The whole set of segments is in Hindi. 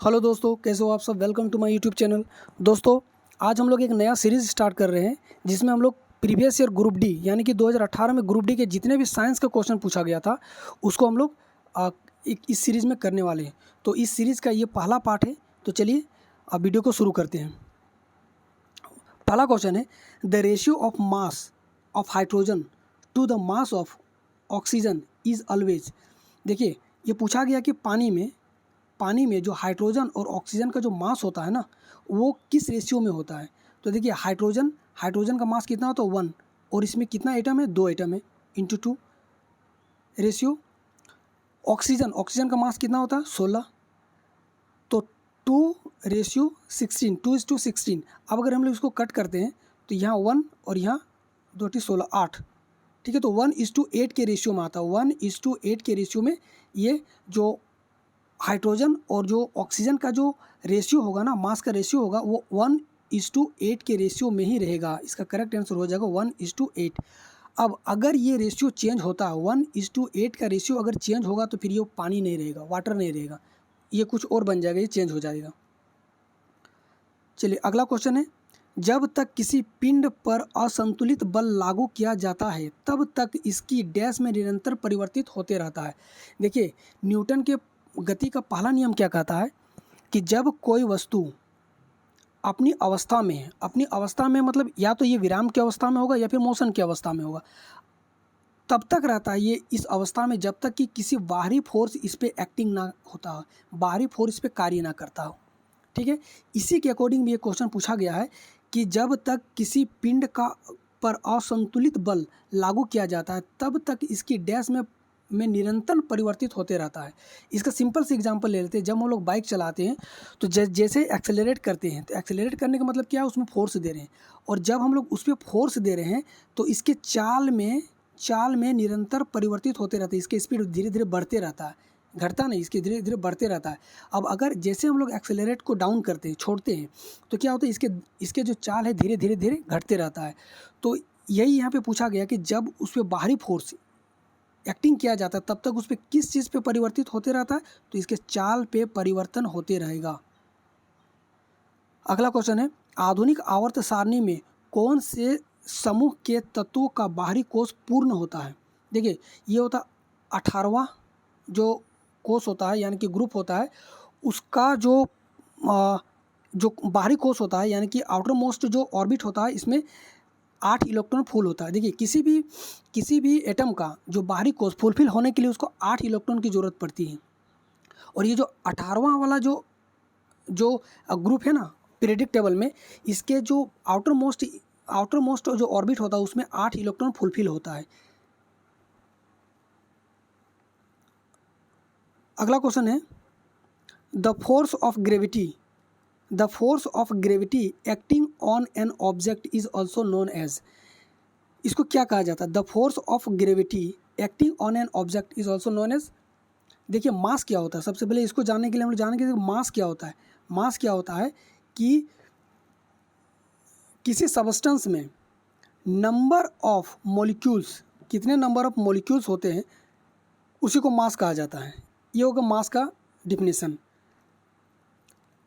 हेलो दोस्तों, कैसे हो आप सब। Welcome to my YouTube channel. दोस्तों, आज हम लोग एक नया सीरीज़ स्टार्ट कर रहे हैं जिसमें हम लोग प्रीवियस ईयर ग्रुप डी यानी कि 2018 में ग्रुप डी के जितने भी साइंस का क्वेश्चन पूछा गया था उसको हम लोग इस सीरीज़ में करने वाले हैं। तो इस सीरीज़ का ये पहला पार्ट है। तो चलिए अब वीडियो को शुरू करते हैं। पहला क्वेश्चन है, the ratio of mass of hydrogen to the mass of oxygen is always. देखिए, ये पूछा गया कि पानी में जो हाइड्रोजन और ऑक्सीजन का जो मास होता है ना, वो किस रेशियो में होता है। तो देखिए, हाइड्रोजन का मास कितना होता है 1, और इसमें कितना एटम है, 2 एटम है, इंटू 2 रेशियो। ऑक्सीजन का मास कितना होता है 16, तो 2:16, 2:16। अब अगर हम लोग इसको कट करते हैं तो यहाँ 1 और यहाँ 2 16, 8। ठीक है, तो 1:8 के रेशियो में आता है। 1:8 के रेशियो में ये जो हाइड्रोजन और जो ऑक्सीजन का जो रेशियो होगा ना, मास का रेशियो होगा, वो 1:8 के रेशियो में ही रहेगा। इसका करेक्ट आंसर हो जाएगा 1:8। अब अगर ये रेशियो चेंज होता है, 1:8 का रेशियो अगर चेंज होगा तो फिर ये पानी नहीं रहेगा, वाटर नहीं रहेगा, ये कुछ और बन जाएगा, ये चेंज हो जाएगा। चलिए अगला क्वेश्चन है, जब तक किसी पिंड पर असंतुलित बल लागू किया जाता है तब तक इसकी डैश में निरंतर परिवर्तित होते रहता है। देखिए, न्यूटन के गति का पहला नियम क्या कहता है कि जब कोई वस्तु अपनी अवस्था में मतलब या तो ये विराम की अवस्था में होगा या फिर मोशन की अवस्था में होगा, तब तक रहता है ये इस अवस्था में जब तक कि किसी बाहरी फोर्स इस पर एक्टिंग ना होता हो, बाहरी फोर्स इस पर कार्य ना करता हो। ठीक है, इसी के अकॉर्डिंग भी ये क्वेश्चन पूछा गया है कि जब तक किसी पिंड का पर असंतुलित बल लागू किया जाता है तब तक इसकी डैश में निरंतर परिवर्तित होते रहता है। इसका सिंपल से एग्जांपल ले लेते हैं। जब हम लोग बाइक चलाते हैं तो जैसे एक्सेलरेट करते हैं, तो एक्सेलरेट करने का मतलब क्या है, उसमें फोर्स दे रहे हैं, और जब हम लोग उस पर फोर्स दे रहे हैं तो इसके चाल में निरंतर परिवर्तित होते रहते हैं। इसके स्पीड धीरे धीरे बढ़ते रहता है, घटता नहीं, इसके धीरे धीरे बढ़ते रहता है। अब अगर जैसे हम लोग एक्सेलरेट को डाउन करते हैं, छोड़ते हैं, तो क्या होता है, इसके जो चाल है धीरे धीरे घटते रहता है। तो यही यहाँ पे पूछा गया कि जब उस पर बाहरी फोर्स एक्टिंग किया जाता है तब तक उस पर किस चीज़ पे परिवर्तित होते रहता है, तो इसके चाल पे परिवर्तन होते रहेगा। अगला क्वेश्चन है, आधुनिक आवर्त सारणी में कौन से समूह के तत्वों का बाहरी कोश पूर्ण होता है। देखिए, ये होता 18वां जो कोश होता है यानी कि ग्रुप होता है, उसका जो बाहरी कोश होता है यानी कि आउटर मोस्ट जो ऑर्बिट होता है, इसमें 8 इलेक्ट्रॉन फुल होता है। देखिए, किसी भी एटम का जो बाहरी कोश फुलफिल होने के लिए उसको 8 इलेक्ट्रॉन की ज़रूरत पड़ती है। और ये जो 18वां वाला जो ग्रुप है ना पीरियडिक टेबल में, इसके जो आउटर मोस्ट जो ऑर्बिट होता है उसमें 8 इलेक्ट्रॉन फुलफिल होता है। अगला क्वेश्चन है, the force of gravity acting on an object is also known as. इसको क्या कहा जाता है, the force of gravity acting on an object is also known as. देखिए, मास क्या होता है, सबसे पहले इसको जानने के लिए हम लोग जानेंगे मास क्या होता है। मास क्या होता है कि किसी सबस्टेंस में नंबर ऑफ मॉलिक्यूल्स, कितने नंबर ऑफ मॉलिक्यूल्स होते हैं, उसी को मास कहा जाता है। ये होगा मास का डिफिनीशन।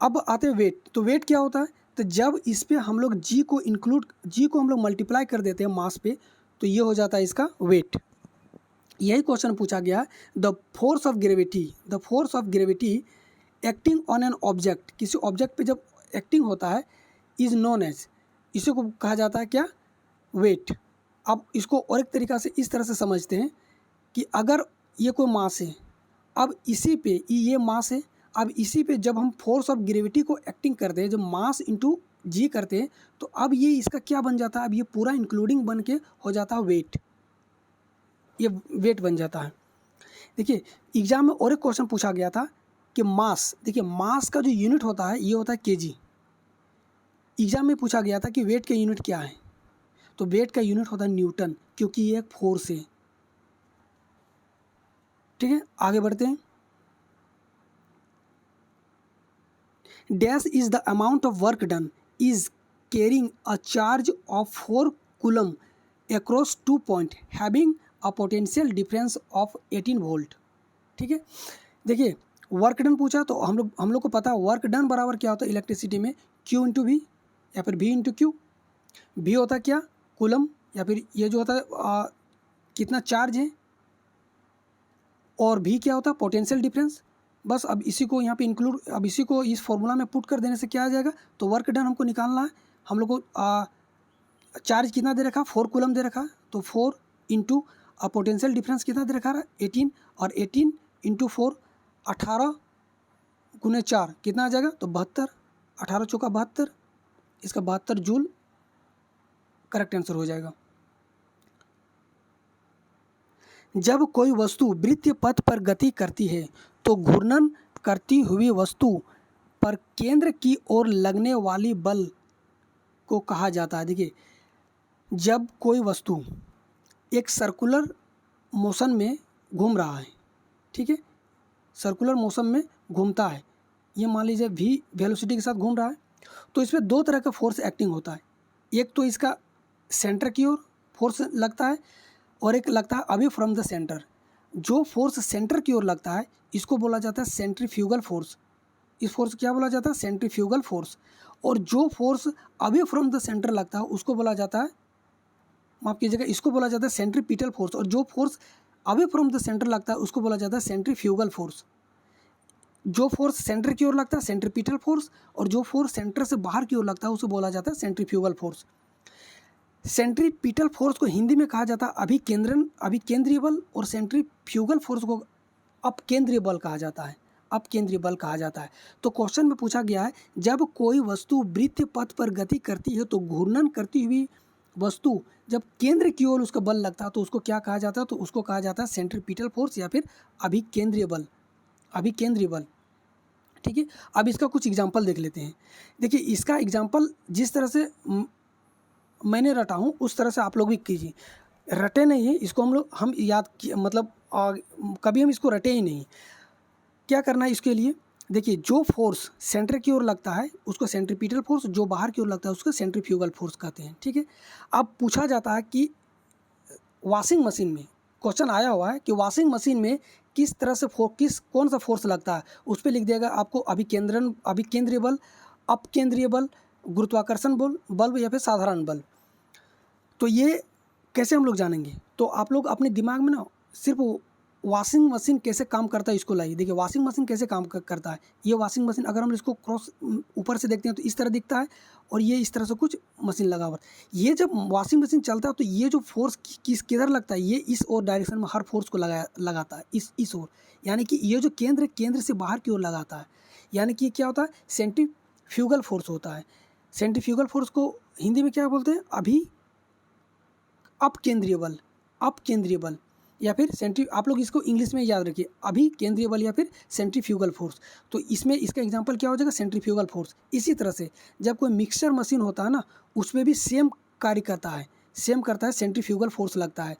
अब आते हैं वेट। तो वेट क्या होता है, तो जब इस पे हम लोग जी को हम लोग मल्टीप्लाई कर देते हैं मास पे, तो ये हो जाता है इसका वेट। यही क्वेश्चन पूछा गया, the force of gravity acting on an object, किसी ऑब्जेक्ट पे जब एक्टिंग होता है, इज नोन एज, इसी को कहा जाता है क्या, वेट। अब इसको और एक तरीक़ा से इस तरह से समझते हैं कि अगर ये कोई मास है, अब इसी पे ये मास है, अब इसी पे जब हम फोर्स ऑफ ग्रेविटी को एक्टिंग करते हैं, जब मास इंटू जी करते हैं, तो अब ये इसका क्या बन जाता है, अब ये पूरा इंक्लूडिंग बन के हो जाता है वेट, ये वेट बन जाता है। देखिए, एग्जाम में और एक क्वेश्चन पूछा गया था कि मास, देखिए मास का जो यूनिट होता है ये होता है केजी। एग्जाम में पूछा गया था कि वेट का यूनिट क्या है, तो वेट का यूनिट होता है न्यूटन, क्योंकि ये एक फोर्स है। ठीक है, आगे बढ़ते हैं। Dash is the amount of work done is carrying a charge of 4 coulomb across 2 point having a potential difference of 18 volt. ठीक है, देखिए वर्क डन पूछा तो हम लोग को पता है वर्क डन बराबर क्या होता है इलेक्ट्रिसिटी में, Q इंटू वी या फिर V इंटू क्यू। V होता है क्या, कूलम, या फिर ये जो होता है कितना चार्ज है, और V क्या होता है पोटेंशियल डिफरेंस। बस अब इसी को यहाँ पे इंक्लूड, अब इसी को इस फॉर्मूला में पुट कर देने से क्या आ जाएगा, तो वर्क डन हमको निकालना है। हम लोग को चार्ज कितना दे रखा, 4 कूलम दे रखा, तो 4 इंटू पोटेंशियल डिफरेंस कितना दे रखा है 18, और 18 इंटू 4 18 गुने 4 कितना आ जाएगा, तो 72, 18 चौका 72, इसका 72 जूल करेक्ट आंसर हो जाएगा। जब कोई वस्तु वृत्तीय पथ पर गति करती है तो घूर्णन करती हुई वस्तु पर केंद्र की ओर लगने वाली बल को कहा जाता है। देखिए, जब कोई वस्तु एक सर्कुलर मोशन में घूम रहा है, ठीक है, सर्कुलर मोशन में घूमता है, ये मान लीजिए v वेलोसिटी के साथ घूम रहा है, तो इसमें दो तरह का फोर्स एक्टिंग होता है। एक तो इसका सेंटर की ओर फोर्स लगता है, और एक लगता है अवे फ्रॉम द सेंटर। जो फोर्स सेंटर की ओर लगता है इसको बोला जाता है सेंट्रीफ्यूगल फोर्स। इस फोर्स क्या बोला जाता है, सेंट्रीफ्यूगल फोर्स। और जो force away from the centre लगता है उसको बोला जाता है, माफ कीजिएगा, इसको बोला जाता है सेंट्रीपिटल फोर्स। और जो force away from the centre लगता है उसको बोला जाता है सेंट्रीफ्यूगल फोर्स। जो फोर्स सेंटर की ओर लगता है सेंट्रीपिटल फोर्स, और जो फोर्स सेंटर से बाहर की ओर लगता है उसे बोला जाता है सेंट्रीफ्यूगल फोर्स। सेंट्रीपिटल फोर्स को हिंदी में कहा जाता है अभिकेंद्रीय बल, और सेंट्रीफ्यूगल फोर्स को अपकेंद्रीय बल कहा जाता है, अपकेंद्रीय बल कहा जाता है। तो क्वेश्चन में पूछा गया है, जब कोई वस्तु वृत्तीय पथ पर गति करती है तो घूर्णन करती हुई वस्तु जब केंद्र की ओर उसका बल लगता है तो उसको क्या कहा जाता है, तो उसको कहा जाता है सेंट्रीपिटल फोर्स या फिर अभिकेंद्रीय बल, अभिकेंद्रीय बल। ठीक है, अब इसका कुछ एग्जाम्पल देख लेते हैं। देखिए, इसका एग्जाम्पल जिस तरह से मैंने रटा हूँ उस तरह से आप लोग भी कीजिए। रटे नहीं है इसको हम याद मतलब कभी हम इसको रटे ही नहीं। क्या करना है इसके लिए, देखिए, जो फोर्स सेंटर की ओर लगता है उसको सेंट्रीपिटल फोर्स, जो बाहर की ओर लगता है उसको सेंट्रीफ्यूगल फोर्स कहते हैं। ठीक है, अब पूछा जाता है कि वॉशिंग मशीन में, क्वेश्चन आया हुआ है कि वॉशिंग मशीन में किस तरह से कौन सा फोर्स लगता है, उस पर लिख देगा आपको अभिकेंद्रीय बल, अपकेंद्रीय बल, गुरुत्वाकर्षण बल या फिर साधारण बल। तो ये कैसे हम लोग जानेंगे, तो आप लोग अपने दिमाग में ना सिर्फ वॉशिंग मशीन कैसे काम करता है इसको लाइए। देखिए, वॉशिंग मशीन कैसे काम करता है। ये वॉशिंग मशीन अगर हम इसको क्रॉस ऊपर से देखते हैं तो इस तरह दिखता है, और ये इस तरह से कुछ मशीन लगा हुआ है। ये जब वॉशिंग मशीन चलता है तो ये जो फोर्स किधर लगता है, ये इस और डायरेक्शन में हर फोर्स को लगाता है, इस ओर, यानी कि ये जो केंद्र से बाहर की ओर लगाता है, यानी कि क्या होता है, सेंट्रीफ्यूगल फोर्स होता है। सेंट्रीफ्यूगल फोर्स को हिंदी में क्या बोलते हैं, अपकेंद्रीय बल या फिर आप लोग इसको इंग्लिश में याद रखिए, अभिकेंद्रीय बल या फिर सेंट्रीफ्यूगल फोर्स। तो इसमें इसका एग्जांपल क्या हो जाएगा, सेंट्रीफ्यूगल फोर्स। इसी तरह से जब कोई मिक्सचर मशीन होता है ना, उसमें भी सेम कार्य करता है, सेंट्रीफ्यूगल फोर्स लगता है।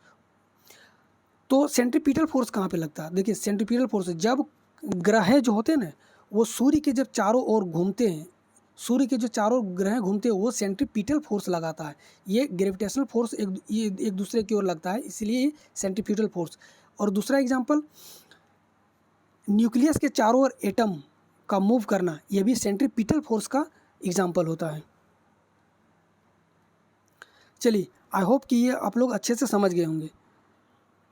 तो सेंट्रीपिटल फोर्स कहाँ पे लगता है, देखिए, सेंट्रीपिटल फोर्स जब ग्रह जो होते हैं ना वो सूर्य के जब चारों ओर घूमते हैं, सूर्य के जो चारों ग्रह घूमते हैं वो सेंट्रीपिटल फोर्स लगाता है। ये ग्रेविटेशनल फोर्स एक दूसरे की ओर लगता है, इसलिए सेंट्रीपिटल फोर्स। और दूसरा एग्जांपल, न्यूक्लियस के चारों ओर एटम का मूव करना, ये भी सेंट्रीपिटल फोर्स का एग्जांपल होता है। चलिए, आई होप कि ये आप लोग अच्छे से समझ गए होंगे।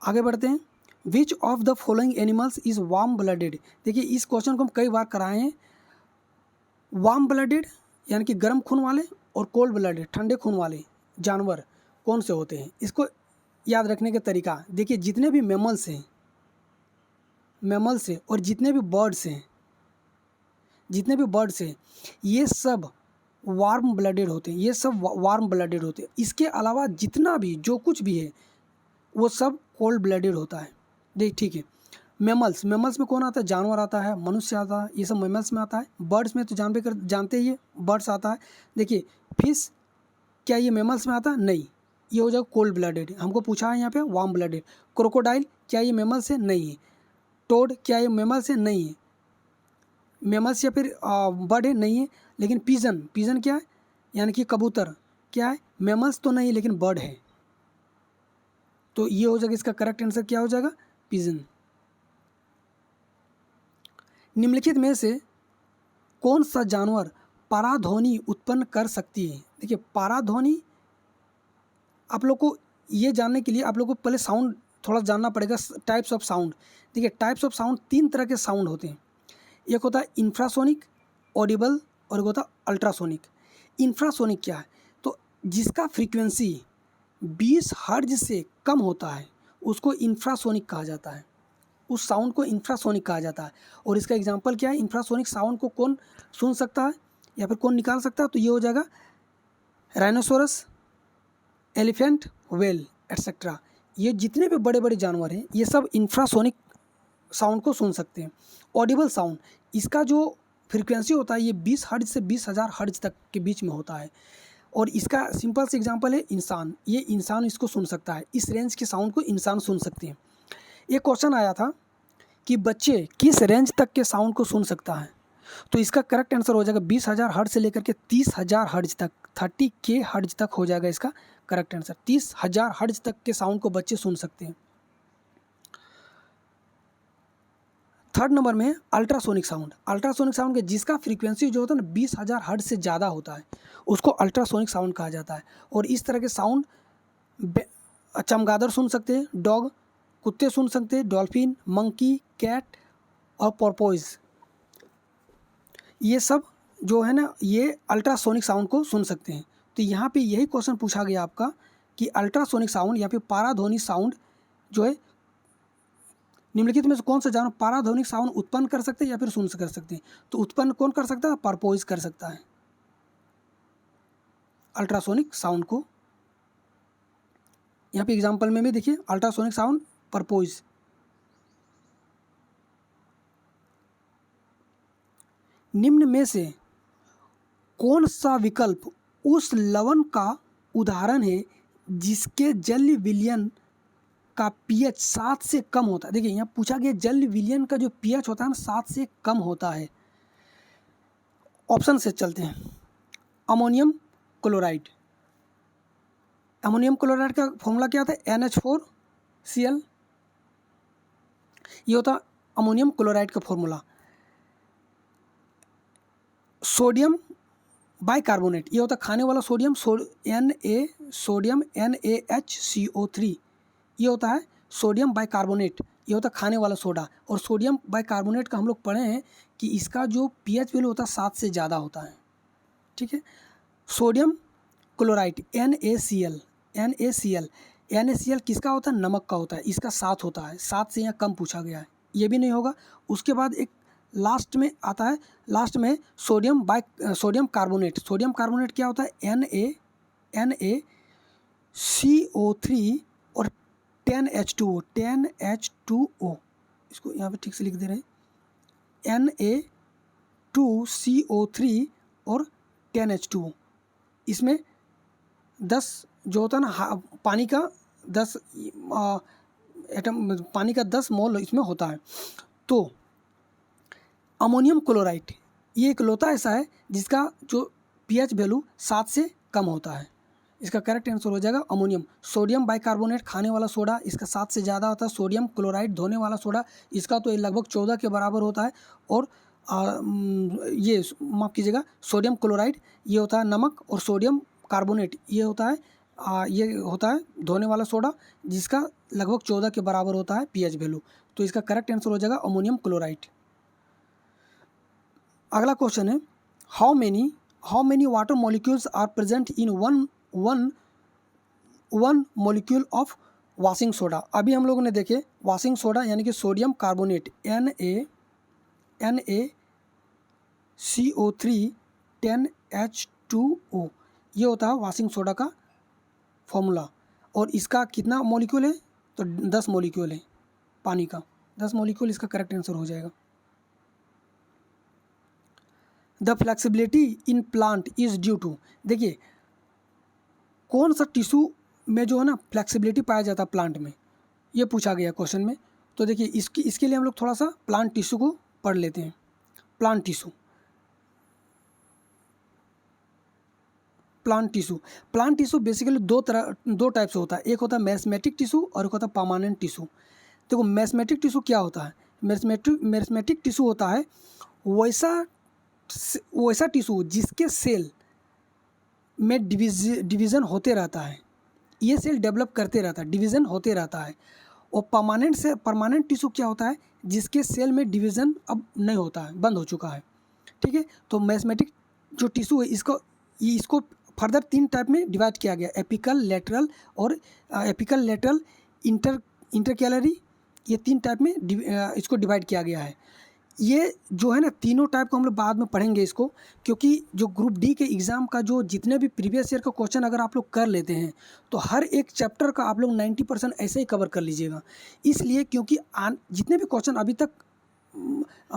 आगे बढ़ते हैं। विच of the following animals is warm blooded. देखिए, इस क्वेश्चन को हम कई बार कराए हैं। वार्म ब्लडेड यानी कि गर्म खून वाले, और कोल्ड ब्लडेड ठंडे खून वाले जानवर कौन से होते हैं, इसको याद रखने का तरीका देखिए। जितने भी मैमल्स हैं और जितने भी बर्ड्स हैं ये सब वार्म ब्लडेड होते हैं, इसके अलावा जितना भी जो कुछ भी है वो सब कोल्ड ब्लडेड होता है। देख, ठीक है। मैमल्स में कौन आता है, जानवर आता है, मनुष्य आता है, ये सब मैमल्स में आता है। बर्ड्स में तो जानते ही है, बर्ड्स आता है। देखिए, फिश क्या ये मैमल्स में आता है, नहीं, ये हो जाएगा कोल्ड ब्लडेड। हमको पूछा है यहाँ पे वार्म ब्लडेड। क्रोकोडाइल क्या ये मैमल्स है, नहीं है। टोड क्या ये मैमल्स है, नहीं है। मैमल्स या फिर बर्ड है, नहीं है। लेकिन पिजन क्या है, यानी कि कबूतर क्या है, मैमल्स तो नहीं लेकिन बर्ड है। तो ये हो जाएगा, इसका करेक्ट आंसर क्या हो जाएगा, पिजन। निम्नलिखित में से कौन सा जानवर पराध्वनि उत्पन्न कर सकती है? देखिए पराध्वनि आप लोग को ये जानने के लिए आप लोग को पहले साउंड थोड़ा जानना पड़ेगा, टाइप्स ऑफ साउंड। देखिए टाइप्स ऑफ साउंड 3 तरह के साउंड होते हैं। एक होता है इंफ्रासोनिक, ऑडिबल और एक होता है अल्ट्रासोनिक। इंफ्रासोनिक क्या है? तो जिसका फ्रीक्वेंसी 20 हर्ट्ज से कम होता है उसको इंफ्रासोनिक कहा जाता है, उस साउंड को इंफ्रासोनिक कहा जाता है। और इसका एग्जांपल क्या है? इंफ्रासोनिक साउंड को कौन सुन सकता है या फिर कौन निकाल सकता है? तो ये हो जाएगा राइनोसोरस, एलिफेंट, व्हेल एट्सेट्रा। ये जितने भी बड़े बड़े जानवर हैं ये सब इंफ्रासोनिक साउंड को सुन सकते हैं। ऑडिबल साउंड, इसका जो फ्रीक्वेंसी होता है ये 20 हर्ट्ज से 20,000 हर्ट्ज तक के बीच में होता है। और इसका सिंपल से एग्जांपल है इंसान, ये इंसान इसको सुन सकता है, इस रेंज के साउंड को इंसान सुन सकते हैं। एक क्वेश्चन आया था कि बच्चे किस रेंज तक के साउंड को सुन सकता है? तो इसका करेक्ट आंसर हो जाएगा 20,000 हर्ट्ज से लेकर के 30,000 हर्ट्ज तक, 30K हर्ट्ज तक हो जाएगा इसका करेक्ट आंसर। 30,000 हर्ट्ज तक के साउंड को बच्चे सुन सकते हैं। थर्ड नंबर में अल्ट्रासोनिक साउंड। अल्ट्रासोनिक साउंड के जिसका फ्रीक्वेंसी जो होता है ना 20,000 हर्ट्ज से ज़्यादा होता है उसको अल्ट्रासोनिक साउंड कहा जाता है। और इस तरह के साउंड चमगादड़ सुन सकते हैं, डॉग, कुत्ते सुन सकते हैं, डॉल्फिन, मंकी, कैट और पोर्पोइज, ये सब जो है ना ये अल्ट्रासोनिक साउंड को सुन सकते हैं। तो यहाँ पे यही क्वेश्चन पूछा गया आपका कि अल्ट्रासोनिक साउंड या फिर पाराध्वनिक साउंड जो है निम्नलिखित में से कौन सा जानवर पाराध्वनिक साउंड उत्पन्न कर सकते हैं या फिर सुन कर सकते हैं? तो उत्पन्न कौन कर सकता है? पोर्पोइज कर सकता है अल्ट्रासोनिक साउंड को। यहाँ पे एग्जांपल में भी देखिए अल्ट्रासोनिक साउंड पोर्पोइज। निम्न में से कौन सा विकल्प उस लवण का उदाहरण है जिसके जल विलयन का पीएच 7 से कम होता है? देखिए यहाँ पूछा गया जल विलयन का जो पीएच होता है ना 7 से कम होता है। ऑप्शन से चलते हैं। अमोनियम क्लोराइड, अमोनियम क्लोराइड का फॉर्मूला क्या था? NH4Cl, ये होता अमोनियम क्लोराइड का फॉर्मूला। सोडियम बाइकार्बोनेट, ये होता खाने वाला सोडियम, सोडियम NaHCO3, ये होता है सोडियम बाइकार्बोनेट, ये होता खाने वाला सोडा। और सोडियम बाइकार्बोनेट का हम लोग पढ़े हैं कि इसका जो पीएच वैल्यू होता है 7 से ज़्यादा होता है। ठीक है। सोडियम क्लोराइड NaCl किसका होता है? नमक का होता है, इसका 7 होता है, 7 से यहाँ कम पूछा गया है, ये भी नहीं होगा। उसके बाद एक लास्ट में आता है, लास्ट में सोडियम कार्बोनेट। सोडियम कार्बोनेट क्या होता है? NaCO3 और 10H2O, इसको यहाँ पे ठीक से लिख दे रहे हैं, Na2CO3 और 10H2O। इसमें 10 जो होता है ना पानी का 10 एटम, पानी का 10 मोल इसमें होता है। तो अमोनियम क्लोराइड ये इकलौता ऐसा है जिसका जो पीएच वैल्यू 7 से कम होता है। इसका करेक्ट आंसर हो जाएगा अमोनियम। सोडियम बाइकार्बोनेट खाने वाला सोडा, इसका 7 से ज़्यादा होता है। सोडियम क्लोराइड धोने वाला सोडा, इसका तो लगभग 14 के बराबर होता है। और ये माफ़ कीजिएगा, सोडियम क्लोराइड ये होता है नमक, और सोडियम कार्बोनेट ये होता है धोने वाला सोडा, जिसका लगभग 14 के बराबर होता है पीएच वैल्यू। तो इसका करेक्ट आंसर हो जाएगा अमोनियम क्लोराइड। अगला क्वेश्चन है, how many water molecules are present in one molecule of washing soda. अभी हम लोगों ने देखे वॉशिंग सोडा यानी कि सोडियम कार्बोनेट NaCO3 10H2O, ये होता है वॉशिंग सोडा का फॉर्मूला। और इसका कितना मॉलिक्यूल है? तो 10 मॉलिक्यूल है पानी का, 10 मॉलिक्यूल इसका करेक्ट आंसर हो जाएगा। The flexibility in plant is due to, देखिए कौन सा टिश्यू में जो है ना फ्लेक्सिबिलिटी पाया जाता है प्लांट में, ये पूछा गया क्वेश्चन में। तो देखिए इसके लिए हम लोग थोड़ा सा प्लांट टिश्यू को पढ़ लेते हैं। प्लांट टिश्यू बेसिकली दो टाइप से होता है। एक होता है मैस्मेटिक टिश्यू और एक होता है परमानेंट टिश्यू। देखो मैस्मेटिक टिश्यू क्या होता है? मेरिस्टेमेटिक टिश्यू होता है वैसा टिश्यू जिसके सेल में डिवीज़न होते रहता है। ये सेल डेवलप करते रहता है, डिवीज़न होते रहता है। और परमानेंट टिश्यू क्या होता है, जिसके सेल में डिवीज़न अब नहीं होता है, बंद हो चुका है। ठीक है, तो मेरिस्टेमेटिक जो टिश्यू है इसको फर्दर 3 टाइप में डिवाइड किया गया, एपिकल, लेटरल और एपिकल, लेटरल, इंटरकैलरी, ये 3 टाइप में इसको डिवाइड किया गया है। ये जो है ना, तीनों टाइप को हम लोग बाद में पढ़ेंगे इसको, क्योंकि जो ग्रुप डी के एग्ज़ाम का जो जितने भी प्रीवियस ईयर का क्वेश्चन अगर आप लोग कर लेते हैं तो हर एक चैप्टर का आप लोग 90% ऐसे ही कवर कर लीजिएगा। इसलिए क्योंकि जितने भी क्वेश्चन अभी तक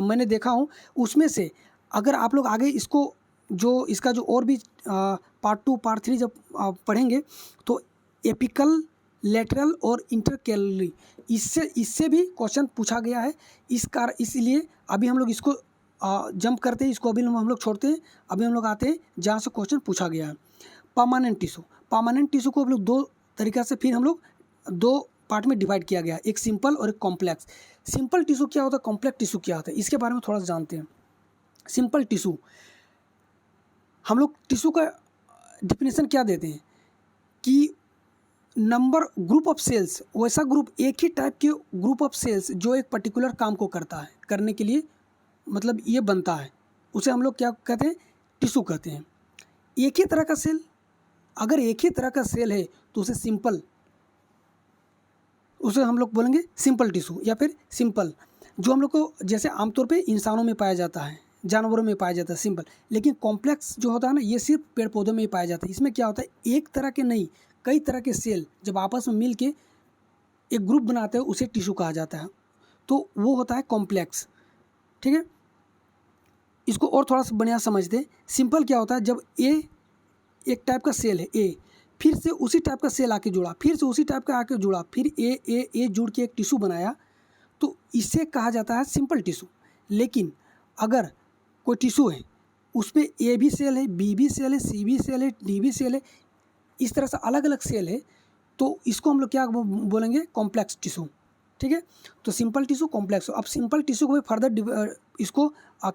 मैंने देखा हूँ उसमें से अगर आप लोग आगे इसको जो इसका जो और भी पार्ट 2 पार्ट 3 जब पढ़ेंगे तो एपिकल, लेटरल और इंटरकैलरी इससे भी क्वेश्चन पूछा गया है। इसलिए अभी हम लोग इसको जंप करते हैं, इसको अभी हम लोग छोड़ते हैं। अभी हम लोग आते हैं जहाँ से क्वेश्चन पूछा गया है, परमानेंट टिश्यू को हम लोग 2 तरीक़ा से फिर हम लोग 2 पार्ट में डिवाइड किया गया, एक सिंपल और एक कॉम्प्लेक्स। सिंपल टिश्यू क्या होता है, कॉम्प्लेक्स टिश्यू क्या होता है, इसके बारे में थोड़ा सा जानते हैं। सिंपल टिश्यू, हम लोग टिश्यू का डिफिनेशन क्या देते हैं कि नंबर ग्रुप ऑफ सेल्स, वैसा ग्रुप, एक ही टाइप के ग्रुप ऑफ सेल्स जो एक पर्टिकुलर काम को करने के लिए मतलब ये बनता है, उसे हम लोग क्या कहते हैं, टिश्यू कहते हैं। एक ही तरह का सेल, अगर एक ही तरह का सेल है तो उसे हम लोग बोलेंगे सिंपल टिश्यू या फिर सिंपल, जो हम लोग को जैसे आमतौर पे इंसानों में पाया जाता है, जानवरों में पाया जाता है सिंपल। लेकिन कॉम्प्लेक्स जो होता है ना, ये सिर्फ पेड़ पौधों में ही पाया जाता है। इसमें क्या होता है, एक तरह के नहीं, कई तरह के सेल जब आपस में मिल के एक ग्रुप बनाते हैं उसे टिश्यू कहा जाता है, तो वो होता है कॉम्प्लेक्स। ठीक है, इसको और थोड़ा सा बढ़िया समझते हैं। सिंपल क्या होता है, जब एक टाइप का सेल है ए, फिर से उसी टाइप का सेल आके जुड़ा, फिर से उसी टाइप का आके जुड़ा, फिर ए जुड़ के एक टिश्यू बनाया, तो इसे कहा जाता है सिंपल टिश्यू। लेकिन अगर कोई टिश्यू है उसमें ए भी सेल है, बी भी सेल है, सी भी सेल है, डी भी सेल है, इस तरह से अलग अलग सेल है, तो इसको हम लोग क्या बोलेंगे, कॉम्प्लेक्स टिश्यू। ठीक है, तो सिंपल टिश्यू, कॉम्प्लेक्स। अब सिंपल टिश्यू को भी फर्दर इसको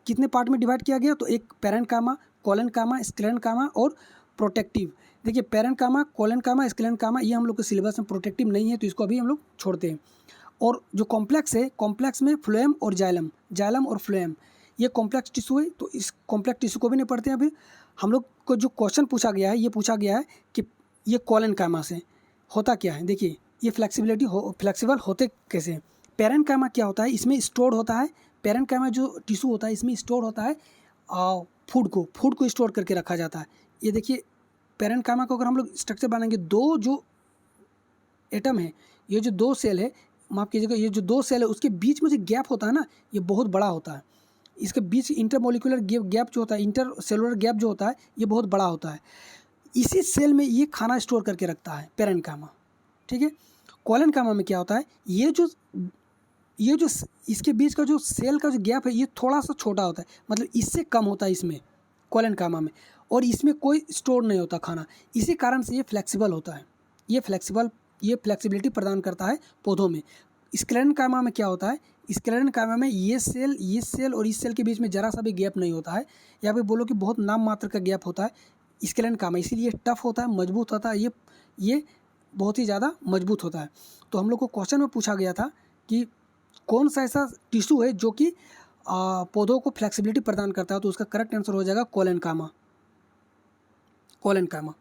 कितने पार्ट में डिवाइड किया गया, तो एक पैरेन्काइमा, कोलेनकाइमा, स्क्लेरेन्काइमा और प्रोटेक्टिव। देखिए पैरेन्काइमा, कोलेनकाइमा, स्क्लेरेन्काइमा ये हम लोग के सिलेबस में प्रोटेक्टिव नहीं है, तो इसको अभी हम लोग छोड़ते हैं। और जो कॉम्प्लेक्स है, कॉम्प्लेक्स में फ्लोएम और जाइलम और फ्लोएम, ये कॉम्प्लेक्स टिश्यू है, तो इस कॉम्प्लेक्स टिश्यू को भी नहीं पढ़ते हैं अभी। हम लोग को जो क्वेश्चन पूछा गया है, ये पूछा गया है कि ये कोलेनकाइमा से होता क्या है। देखिए ये फ्लेक्सिबल होते कैसे हैं। पैरेन्काइमा क्या होता है, इसमें स्टोर होता है, पैरेन्काइमा जो टिश्यू होता है इसमें स्टोर होता है फूड को स्टोर करके रखा जाता है। ये देखिए पैरेन्काइमा को अगर हम लोग स्ट्रक्चर बनाएंगे, 2 जो एटम है, ये जो 2 सेल है, माफ़ कीजिएगा, ये जो 2 सेल है उसके बीच में जो गैप होता है ना, ये बहुत बड़ा होता है। इसके बीच इंटरमोलिकुलर गैप जो होता है, इंटर सेलुलर गैप जो होता है, ये बहुत बड़ा होता है। इसी सेल में ये खाना स्टोर करके रखता है पैरेन्काइमा। ठीक है, कोलेनकाइमा में क्या होता है, ये जो इसके बीच का जो सेल का जो गैप है ये थोड़ा सा छोटा होता है, मतलब इससे कम होता है इसमें कोलेनकाइमा में, और इसमें कोई स्टोर नहीं होता खाना। इसी कारण से ये फ्लेक्सिबल होता है, ये फ्लेक्सिबिलिटी प्रदान करता है पौधों में। स्क्लेरेन्काइमा में क्या होता है, स्क्लेरेन्काइमा में ये सेल और इस सेल के बीच में जरा सा भी गैप नहीं होता है, या फिर बोलो कि बहुत नाम मात्र का गैप होता है स्क्लेरेन्काइमा, इसीलिए टफ होता है, मजबूत होता है, ये बहुत ही ज़्यादा मजबूत होता है। तो हम लोग को क्वेश्चन में पूछा गया था कि कौन सा ऐसा टिश्यू है जो कि पौधों को फ्लेक्सिबिलिटी प्रदान करता है, तो उसका करेक्ट आंसर हो जाएगा कोलेनकाइमा।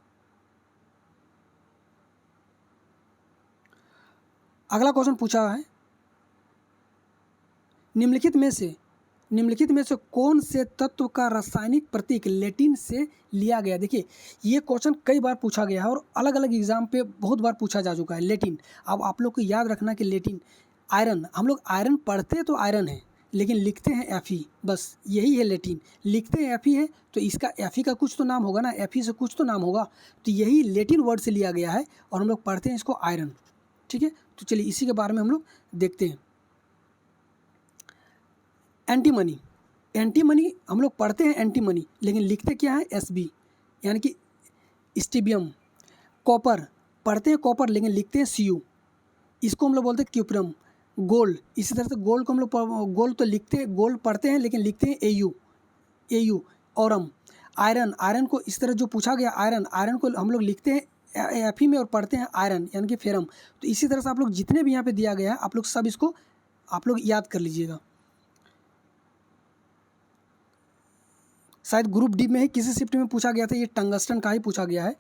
अगला क्वेश्चन पूछा है, निम्नलिखित में से कौन से तत्व का रासायनिक प्रतीक लैटिन से लिया गया। देखिए ये क्वेश्चन कई बार पूछा गया है और अलग अलग एग्जाम पे बहुत बार पूछा जा चुका है। लैटिन, अब आप लोग को याद रखना कि लैटिन, आयरन, हम लोग आयरन पढ़ते तो आयरन है, लेकिन लिखते हैं Fe, बस यही है लैटिन। लिखते हैं Fe है तो इसका Fe का कुछ तो नाम होगा ना, Fe से कुछ तो नाम होगा, तो यही लैटिन वर्ड से लिया गया है और हम लोग पढ़ते हैं इसको आयरन। ठीक है, तो चलिए इसी के बारे में हम लोग देखते हैं। एंटीमनी हम लोग पढ़ते हैं एंटीमनी, लेकिन लिखते क्या है Sb, यानी कि स्टीबियम। कॉपर पढ़ते हैं कॉपर, लेकिन लिखते हैं Cu, इसको हम लोग बोलते हैं क्यूप्रम। गोल्ड, इसी तरह से गोल्ड को हम लोग गोल्ड तो लिखते हैं, गोल्ड पढ़ते हैं लेकिन लिखते हैं AU। औरम, आयरन को इस तरह जो पूछा गया, आयरन को हम लोग लिखते हैं FE में और पढ़ते हैं आयरन यानी कि फेरम। तो इसी तरह से आप लोग जितने भी यहाँ पे दिया गया है आप लोग सब इसको आप लोग याद कर लीजिएगा। शायद ग्रुप डी में ही किसी शिफ्ट में पूछा गया था, ये टंगस्टन का ही पूछा गया है,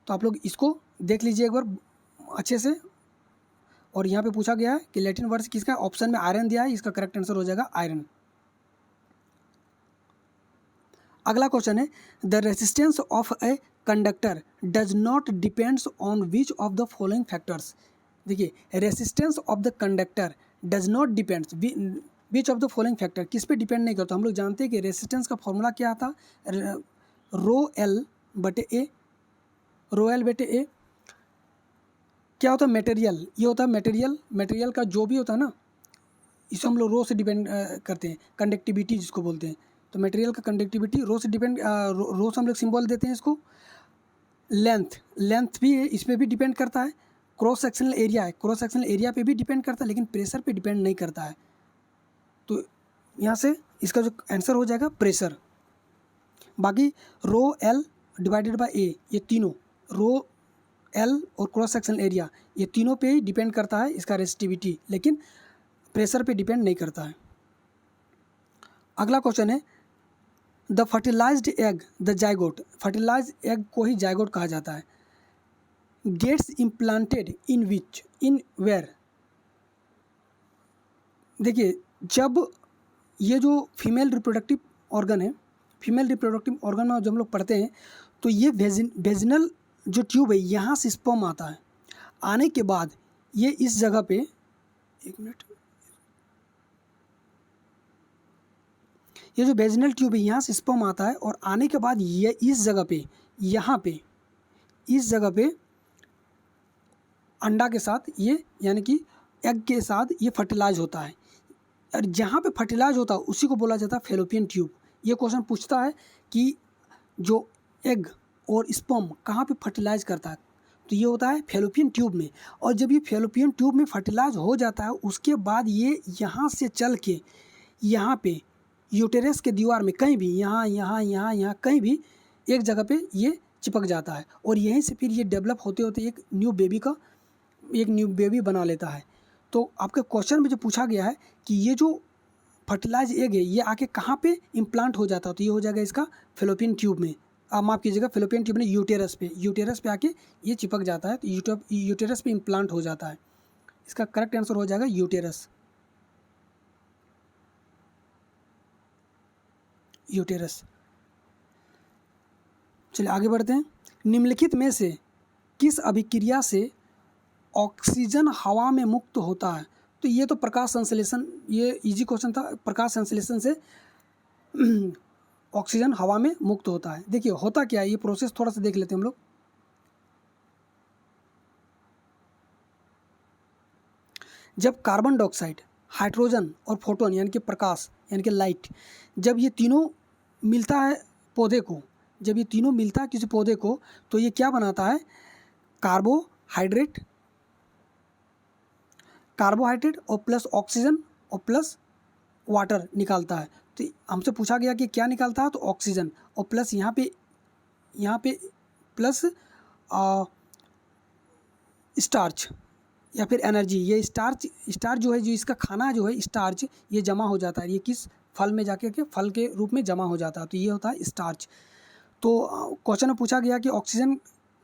तो आप लोग इसको देख लीजिए एक बार अच्छे से। और यहाँ पे पूछा गया है कि लैटिन वर्ड किसका, ऑप्शन में आयरन दिया है, इसका करेक्ट आंसर हो जाएगा आयरन। अगला क्वेश्चन है the resistance of a conductor does not depends on which of the following factors. देखिए resistance of the conductor does not depends which of the following factor, किस पे डिपेंड नहीं करता। हम लोग जानते हैं कि रेसिस्टेंस का फॉर्मूला क्या था, रो एल बटे ए। क्या होता है मटेरियल, ये होता है मटेरियल का जो भी होता है ना, इसे हम लोग रो से डिपेंड करते हैं, कंडक्टिविटी जिसको बोलते हैं। तो मटेरियल का कंडक्टिविटी रो से डिपेंड, रो से हम लोग सिंबल देते हैं इसको। लेंथ भी है, इस पर भी डिपेंड करता है। क्रॉस सेक्शनल एरिया है, क्रॉस सेक्शनल एरिया पे भी डिपेंड करता है, लेकिन प्रेशर पे डिपेंड नहीं करता है। तो यहाँ से इसका जो आंसर हो जाएगा प्रेशर। बाकी रो एल डिवाइडेड बाय ए, ये तीनों रो एल और क्रॉस सेक्शनल एरिया ये तीनों पे ही डिपेंड करता है इसका रेसिस्टिविटी, लेकिन प्रेशर पे डिपेंड नहीं करता है। अगला क्वेश्चन है the fertilised egg the zygote, fertilised egg को ही जाइगोट कहा जाता है। Gets implanted in which, in where. देखिए जब ये जो फीमेल रिप्रोडक्टिव ऑर्गन है, फीमेल रिप्रोडक्टिव ऑर्गन में जब हम लोग पढ़ते हैं तो ये वेजिनल जो ट्यूब है यहाँ से स्पर्म आता है, आने के बाद ये इस जगह पे, एक मिनट, ये जो वेजिनल ट्यूब है यहाँ से स्पर्म आता है और आने के बाद ये इस जगह पे, यहाँ पे इस जगह पे अंडा के साथ ये यानी कि एग के साथ ये फर्टिलाइज होता है, और जहाँ पे फर्टिलाइज होता है उसी को बोला जाता है फेलोपियन ट्यूब। ये क्वेश्चन पूछता है कि जो एग और स्पर्म कहाँ पे फर्टिलाइज करता है, तो ये होता है फेलोपियन ट्यूब में। और जब ये फेलोपियन ट्यूब में फर्टिलाइज हो जाता है उसके बाद ये यहाँ से चल के यहाँ पे यूटेरस के दीवार में कहीं भी, यहाँ कहीं भी एक जगह पे ये चिपक जाता है, और यहीं से फिर ये डेवलप होते होते एक न्यू बेबी बना लेता है। तो आपके क्वेश्चन में जो पूछा गया है कि ये जो फर्टिलाइज एग है ये आके कहाँ पे इम्प्लांट हो जाता है, तो ये हो जाएगा इसका फेलोपियन ट्यूब में, माफ़ कीजिएगा फेलोपियन ट्यूब में, यूटेरस पे आके ये चिपक जाता है, तो यूटेरस पे इम्प्लांट हो जाता है। इसका करेक्ट आंसर हो जाएगा यूटेरस। चलिए आगे बढ़ते हैं। निम्नलिखित में से किस अभिक्रिया से ऑक्सीजन हवा में मुक्त होता है, तो ये तो प्रकाश संश्लेषण, ये इजी क्वेश्चन था, प्रकाश संश्लेषण से ऑक्सीजन हवा में मुक्त होता है। देखिए होता क्या है, ये प्रोसेस थोड़ा सा देख लेते हैं हम लोग। जब कार्बन डाइऑक्साइड, हाइड्रोजन और फोटोन यानी कि प्रकाश यानी कि लाइट, जब ये तीनों मिलता है पौधे को, जब ये तीनों मिलता है किसी पौधे को, तो ये क्या बनाता है, कार्बोहाइड्रेट और प्लस ऑक्सीजन और प्लस वाटर निकालता है। तो हमसे पूछा गया कि क्या निकालता है, तो ऑक्सीजन और प्लस यहाँ पे प्लस स्टार्च या फिर एनर्जी। ये स्टार्च जो है, जो इसका खाना जो है स्टार्च, ये जमा हो जाता है, ये किस फल में जाके के फल के रूप में जमा हो जाता है, तो ये होता है स्टार्च। तो क्वेश्चन में पूछा गया कि ऑक्सीजन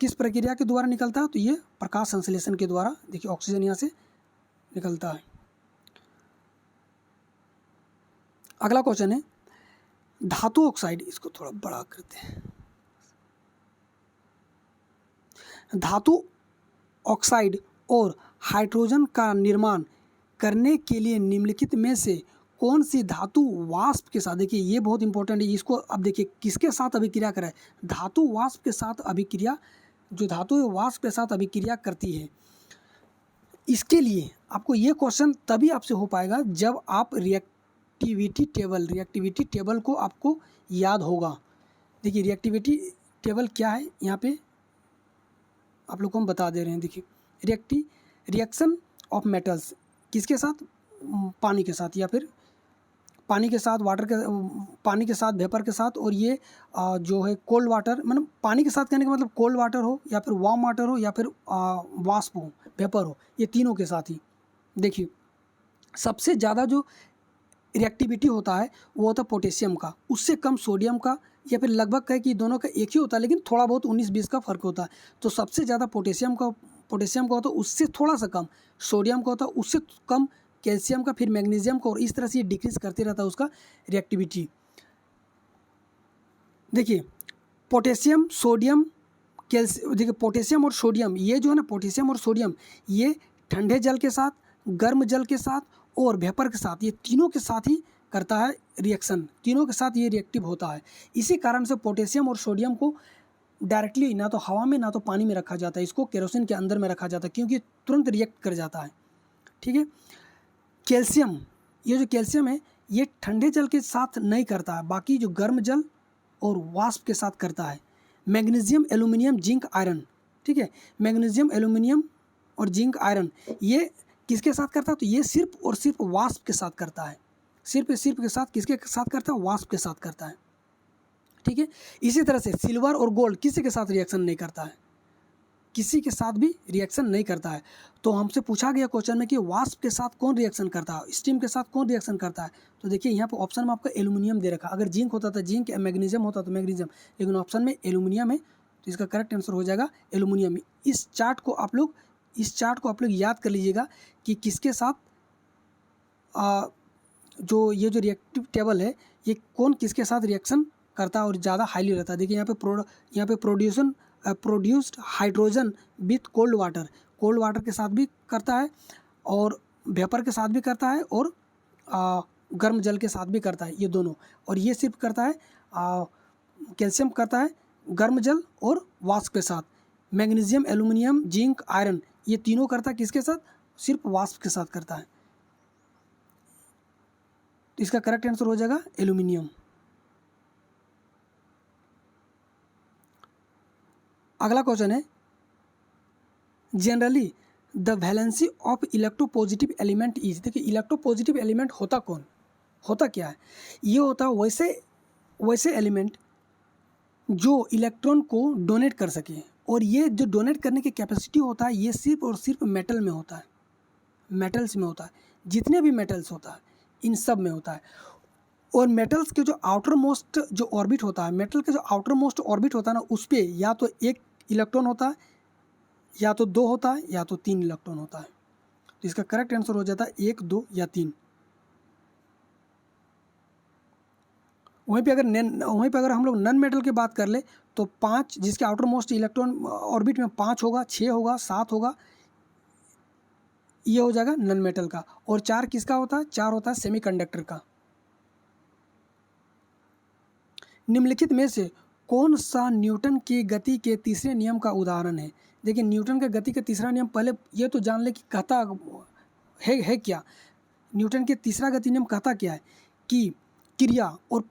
किस प्रक्रिया के द्वारा निकलता है, तो ये प्रकाश संश्लेषण के द्वारा। देखिए ऑक्सीजन यहाँ से निकलता है। अगला क्वेश्चन है धातु ऑक्साइड, इसको थोड़ा बड़ा करते हैं। धातु ऑक्साइड और हाइड्रोजन का निर्माण करने के लिए निम्नलिखित में से कौन सी धातु वाष्प के साथ, देखिए ये बहुत इंपॉर्टेंट है, इसको अब देखिए किसके साथ अभिक्रिया कराए, धातु वाष्प के साथ अभिक्रिया, जो धातु वाष्प के साथ अभिक्रिया करती है। इसके लिए आपको ये क्वेश्चन तभी आपसे हो पाएगा जब आप रिएक्टिविटी टेबल को आपको याद होगा। देखिए रिएक्टिविटी टेबल क्या है, यहाँ पे आप लोग को हम बता दे रहे हैं। देखिए रिएक्शन ऑफ मेटल्स किसके साथ, पानी के साथ, या फिर पानी के साथ पानी के साथ वेपर के साथ, और ये जो है कोल्ड वाटर, मतलब पानी के साथ कहने का मतलब कोल्ड वाटर हो या फिर वार्म वाटर हो या फिर वाष्प हो, वेपर हो, ये तीनों के साथ ही। देखिए सबसे ज़्यादा जो रिएक्टिविटी होता है वो होता है पोटेशियम का, उससे कम सोडियम का, या फिर लगभग कहे कि दोनों का एक ही होता है, लेकिन थोड़ा बहुत 19-20 का फ़र्क होता है। तो सबसे ज़्यादा पोटेशियम का होता है, उससे थोड़ा सा कम सोडियम का होता है, उससे कम कैल्शियम का, फिर मैग्नीशियम का, और इस तरह से ये डिक्रीज करते रहता है उसका रिएक्टिविटी। देखिए पोटेशियम, सोडियम, देखिए पोटेशियम और सोडियम, ये जो है ना पोटेशियम और सोडियम, ये ठंडे जल के साथ, गर्म जल के साथ और वेपर के साथ, ये तीनों के साथ ही करता है रिएक्शन, तीनों के साथ ये रिएक्टिव होता है। इसी कारण से पोटेशियम और सोडियम को डायरेक्टली ना तो हवा में ना तो पानी में रखा जाता है, इसको केरोसिन के अंदर में रखा जाता है, क्योंकि तुरंत रिएक्ट कर जाता है। ठीक है। कैल्शियम, ये जो कैल्शियम है ये ठंडे जल के साथ नहीं करता है, बाकी जो गर्म जल और वाष्प के साथ करता है। मैग्नीशियम, एल्यूमिनियम, जिंक, आयरन, ठीक है, मैग्नीशियम, एल्यूमिनियम और जिंक, आयरन, ये किसके साथ करता है? तो ये सिर्फ और सिर्फ वाष्प के साथ करता है, सिर्फ के साथ, किसके साथ करता है? वाष्प के साथ करता है। ठीक है। इसी तरह से सिल्वर और गोल्ड किसी के साथ रिएक्शन नहीं करता है, किसी के साथ भी रिएक्शन नहीं करता है। तो हमसे पूछा गया क्वेश्चन में कि वाष्प के साथ कौन रिएक्शन करता है, स्टीम के साथ कौन रिएक्शन करता है? तो देखिए यहाँ पर ऑप्शन में आपका एल्यूमिनियम दे रखा, अगर जिंक होता तो जिंक, मैग्नीशियम होता तो मैग्नीशियम, लेकिन ऑप्शन में एल्यूमिनियम है, तो इसका करेक्ट आंसर हो जाएगा एल्यूमिनियम। इस चार्ट को आप लोग याद कर लीजिएगा कि किसके साथ जो ये जो रिएक्टिव टेबल है ये कौन किसके साथ रिएक्शन करता है और ज़्यादा हाईली रहता है। देखिए यहाँ पे produced hydrogen with cold water के साथ भी करता है, और वेपर के साथ भी करता है, और गर्म जल के साथ भी करता है, ये दोनों। और ये सिर्फ करता है कैल्शियम करता है गर्म जल और वाष्प के साथ। मैग्नीशियम, एल्यूमिनियम, जिंक, आयरन, ये तीनों करता है किसके साथ? सिर्फ वाष्प के साथ करता है। तो इसका करेक्ट आंसर हो जाएगा एल्यूमिनियम। अगला क्वेश्चन है, generally the valency of electropositive element is. देखिए इलेक्ट्रोपॉजिटिव एलिमेंट होता क्या है? ये होता है वैसे एलिमेंट जो इलेक्ट्रॉन को डोनेट कर सके, और ये जो डोनेट करने की कैपेसिटी होता है ये सिर्फ और सिर्फ मेटल्स में होता है, जितने भी मेटल्स होता है इन सब में होता है। और मेटल्स के जो आउटर मोस्ट जो ऑर्बिट होता है, मेटल के जो आउटर मोस्ट ऑर्बिट होता है ना, उस पर या तो एक इलेक्ट्रॉन होता है, या तो 2 होता है, या तो 3 इलेक्ट्रॉन होता है। तो इसका करेक्ट आंसर हो जाता है 1, 2 या 3। वहीं पे अगर हम लोग नन मेटल की बात कर ले तो 5, जिसके आउटर मोस्ट इलेक्ट्रॉन ऑर्बिट में 5 होगा, 6 होगा, 7 होगा, ये हो जाएगा नन मेटल का। और 4 किसका होता है? 4 होता है सेमीकंडक्टर का। निम्नलिखित में से कौन सा न्यूटन की गति के तीसरे नियम का उदाहरण है? देखिए न्यूटन के गति का तीसरा नियम, पहले ये तो जान ले कि कहता है क्या। न्यूटन के तीसरा गति नियम कहता क्या है कि क्रिया और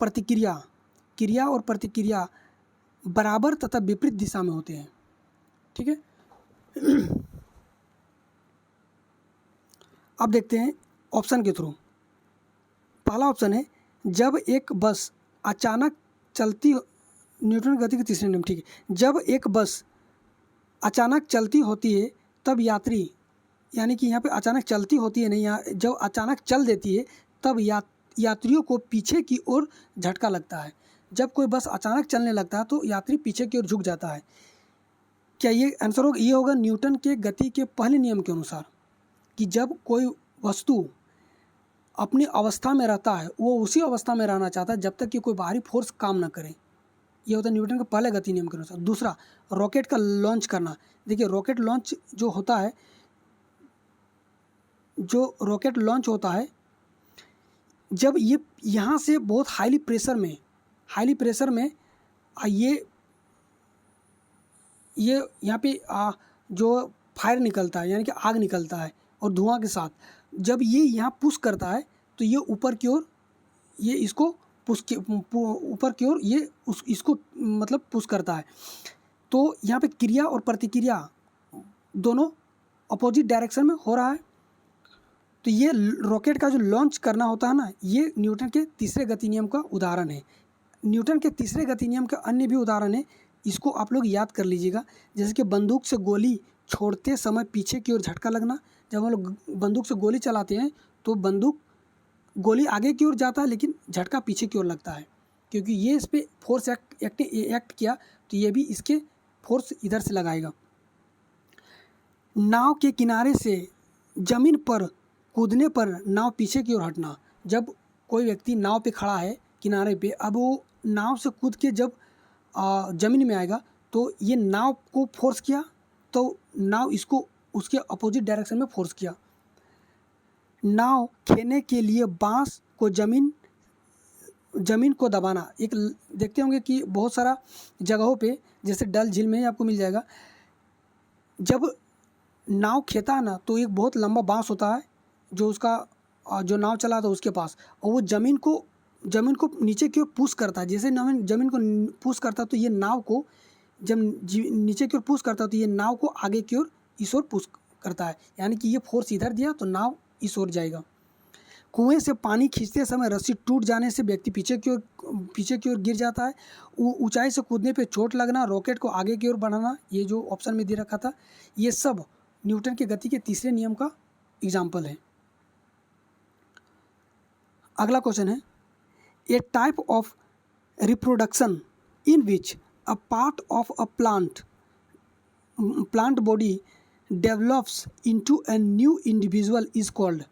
प्रतिक्रिया बराबर तथा विपरीत दिशा में होते हैं। ठीक है। अब देखते हैं ऑप्शन के थ्रू। पहला ऑप्शन है, जब एक बस अचानक चलती, न्यूटन गति के तीसरे नियम, ठीक है, जब एक बस अचानक चलती होती है तब यात्री, यानी कि यहाँ पे अचानक चलती होती है नहीं, यहाँ जब अचानक चल देती है तब यात्रियों को पीछे की ओर झटका लगता है। जब कोई बस अचानक चलने लगता है तो यात्री पीछे की ओर झुक जाता है। क्या ये आंसर होगा? ये होगा न्यूटन के गति के पहले नियम के अनुसार, कि जब कोई वस्तु अपनी अवस्था में रहता है वो उसी अवस्था में रहना चाहता है जब तक कि कोई बाहरी फोर्स काम ना करे। ये होता है न्यूटन के पहले गति नियम के अनुसार। दूसरा, रॉकेट का लॉन्च करना। देखिए रॉकेट लॉन्च जो होता है, जब ये यहाँ से बहुत हाईली प्रेशर में ये यहाँ पे जो फायर निकलता है, यानी कि आग निकलता है और धुआं के साथ, जब ये यहाँ पुश करता है तो ये ऊपर की ओर, ये इसको ऊपर की ओर ये इसको मतलब पुश करता है। तो यहाँ पे क्रिया और प्रतिक्रिया दोनों अपोजिट डायरेक्शन में हो रहा है। तो ये रॉकेट का जो लॉन्च करना होता है ना, ये न्यूटन के तीसरे गति नियम का उदाहरण है। न्यूटन के तीसरे गति नियम के अन्य भी उदाहरण है, इसको आप लोग याद कर लीजिएगा। जैसे कि बंदूक से गोली छोड़ते समय पीछे की ओर झटका लगना। जब हम लोग बंदूक से गोली चलाते हैं तो गोली आगे की ओर जाता है लेकिन झटका पीछे की ओर लगता है, क्योंकि ये इस पर फोर्स एक्ट किया तो ये भी इसके फोर्स इधर से लगाएगा। नाव के किनारे से जमीन पर कूदने पर नाव पीछे की ओर हटना। जब कोई व्यक्ति नाव पे खड़ा है किनारे पे, अब वो नाव से कूद के जब ज़मीन में आएगा तो ये नाव को फोर्स किया तो नाव इसको उसके अपोजिट डायरेक्शन में फोर्स किया। नाव खेने के लिए बांस को ज़मीन को दबाना। एक देखते होंगे कि बहुत सारा जगहों पे, जैसे डल झील में ही आपको मिल जाएगा, जब नाव खेता है ना तो एक बहुत लंबा बांस होता है जो उसका जो नाव चला था उसके पास, और वो ज़मीन को नीचे की ओर पुश करता है। जैसे ज़मीन को पुश करता है तो ये नाव को जब नीचे की ओर पुश करता है तो ये नाव को आगे की ओर इस ओर पुश करता है, यानी कि ये फोर्स इधर दिया तो नाव इस ओर जाएगा। कुएं से पानी खींचते समय रस्सी टूट जाने से व्यक्ति पीछे की ओर गिर जाता है। ऊंचाई से कूदने पे चोट लगना, रॉकेट को आगे की ओर बढ़ाना, ये जो ऑप्शन में दे रखा था, ये सब न्यूटन के गति के तीसरे नियम का एग्जाम्पल है। अगला क्वेश्चन है, a type of reproduction in which a part of a plant body develops into a new individual is called.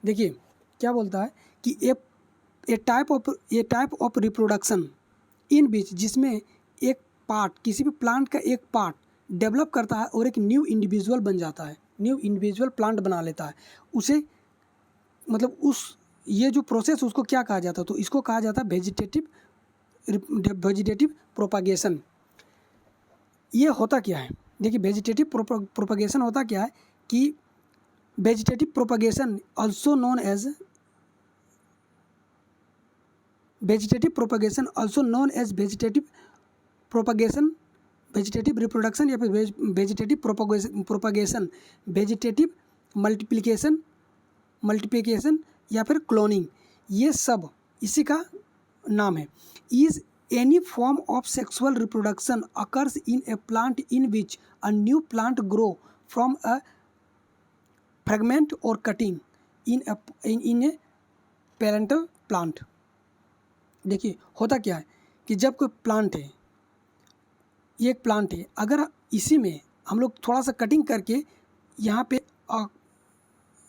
देखिए क्या बोलता है कि a type of reproduction in which, जिसमें एक पार्ट, किसी भी प्लांट का एक पार्ट डेवलप करता है और एक न्यू इंडिविजुअल बन जाता है, न्यू इंडिविजुअल प्लांट बना लेता है, उसे मतलब ये जो प्रोसेस उसको क्या कहा जाता है, तो इसको कहा जाता है वेजिटेटिव प्रोपागेशन। ये होता क्या है, देखिए वेजिटेटिव प्रोपागेशन होता क्या है कि vegetative propagation also known as vegetative reproduction या फिर वेजिटेटिव प्रोपागेशन, वेजिटेटिव मल्टीप्लिकेशन या फिर क्लोनिंग, ये सब इसी का नाम है। Is any form of sexual reproduction occurs in A plant in which a new plant grow from a fragment और cutting in A parental plant. देखिए होता क्या है कि जब कोई प्लांट है, ये एक प्लांट है, अगर इसी में हम लोग थोड़ा सा कटिंग करके यहाँ पे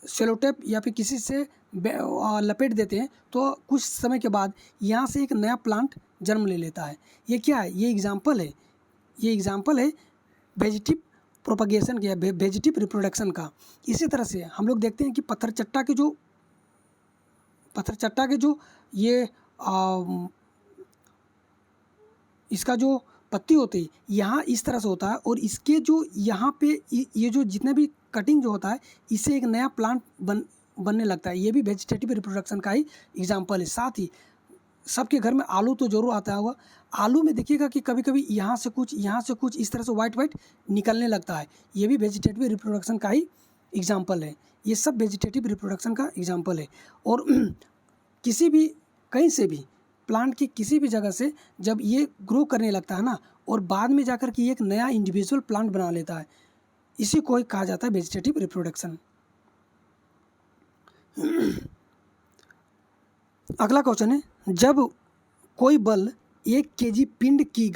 सेलोटेप या फिर किसी से लपेट देते हैं तो कुछ समय के बाद यहाँ से एक नया प्लांट जन्म ले लेता है। ये क्या है, ये एग्जाम्पल है वेजिटेटिव प्रोपगेशन का, वेजिटेटिव रिप्रोडक्शन का। इसी तरह से हम लोग देखते हैं कि पत्थर चट्टा के जो ये इसका जो पत्ती होती है यहाँ इस तरह से होता है, और इसके जो यहाँ पे ये जो जितने भी कटिंग जो होता है इससे एक नया प्लांट बनने लगता है। ये भी वेजिटेटिव रिप्रोडक्शन का ही एग्जाम्पल है। साथ ही सबके घर में आलू तो जरूर आता होगा, आलू में देखिएगा कि कभी कभी यहाँ से कुछ इस तरह से वाइट निकलने लगता है, ये भी वेजिटेटिव रिप्रोडक्शन का ही एग्जाम्पल है। ये सब वेजिटेटिव रिप्रोडक्शन का एग्जाम्पल है। और किसी भी कहीं से भी प्लांट की किसी भी जगह से जब ये ग्रो करने लगता है ना, और बाद में जाकर के एक नया इंडिविजुअल प्लांट बना लेता है, इसी को ही कहा जाता है वेजिटेटिव रिप्रोडक्शन। अगला क्वेश्चन है, जब कोई बल 1 केजी पिंड की